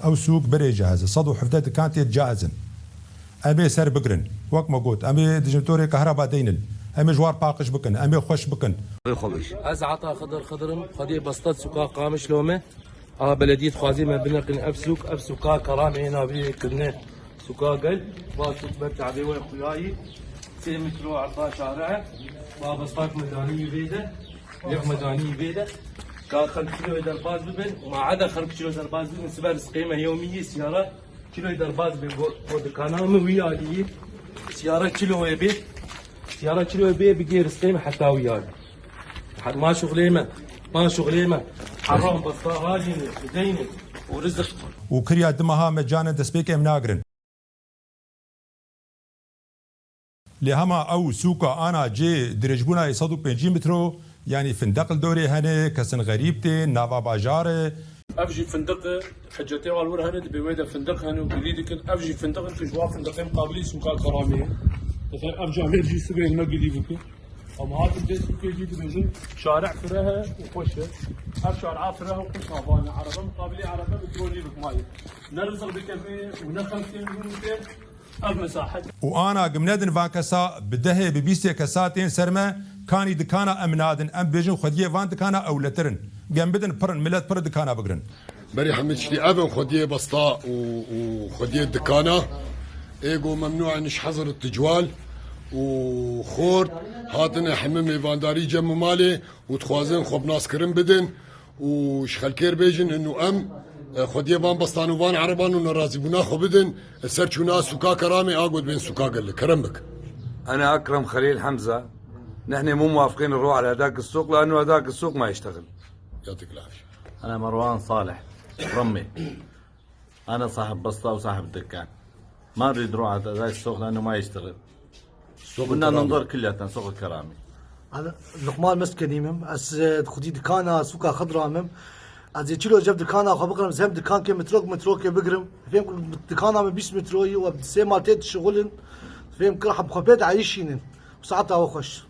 او سوق بري جاهزه صدو حفتات كانت جاهزن امي سر بقرن وقت ما قلت امي دجنتوري كهرباء دينن امي جوار باقش بكن امي خوش بكن از عطا خضرم خدي بسطات سوقا قامش لومه بلديه خوازي ما بنقن افسوكا كرامه هنا بكنا سوقا قل واسوق برتع بي وخياي 2 متر عطا شارع بسطات ميدانيه بيده ليق ميدانيه بيده كان 5 كيلو درباز ببن وما عدا 5 كيلو درباز ببن سبب قيمه يوميه سياره كيلو درباز بود كانام ويالي سياره كيلو يبي سياره كيلو يبي بغير قيمه حتى ويالي ما شغليمه حرام بصاهاجين ودين ورزق وكريا دمها مجانا دسبيك مناقرن لهما او سوقا انا جي درجبونا يصدق 50 مترو يعني فندق الدوري هني كسن غريبتي نافا باجار افجي فندق حجتي والور هني بويدا فندق هني وجديد افجي فندق في جوا فندقين قابلين سوقا كرامي افجي امرجي سبيل ما جديد اما هذا الجيش يجي بنزل شارع فرها وخشه هر شارع فرها وخش هافانا عربه مقابله عربه بترولي بك ماي نرزق بكفي ونخل كيلومتر المساحه وانا قمنادن فانكسا بدهي ببيستي كساتين سرما كاني دكانا امنادن ام بيجن خديه فان دكانا اولترن قام بدن برن ملت بر دكانا بقرن بري حمد شلي ابن خديه بسطاء وخديه دكانا ايجو ممنوع نش حظر التجوال وخورد هاتنا حمم فانداري جم مالي وتخوازن خب ناس كرم بدن وشخلكير بيجن انه خديه فان بسطان وفان عربان ونرازي بنا خو بدن سرچو ناس سوكا كرامي اقعد بين سوكا قال كرمك. انا اكرم خليل حمزه، نحن مو موافقين نروح على هذاك السوق لانه هذاك السوق ما يشتغل. يعطيك العافيه. انا مروان صالح رمي، انا صاحب بسطه وصاحب الدكان، ما نريد نروح على هذاك السوق لانه ما يشتغل. بدنا ننظر كلياتنا سوق الكرامي. انا لقمان مسكني از خدي دكانا سوقا خضرا از كيلو جاب دكانا خو بقرم زهم دكان كي مترو كي بقرم فهم دكانا من 20 مترو وبسي مالتي شغلن فهم كرح بخبيت عايشين وساعتها وخش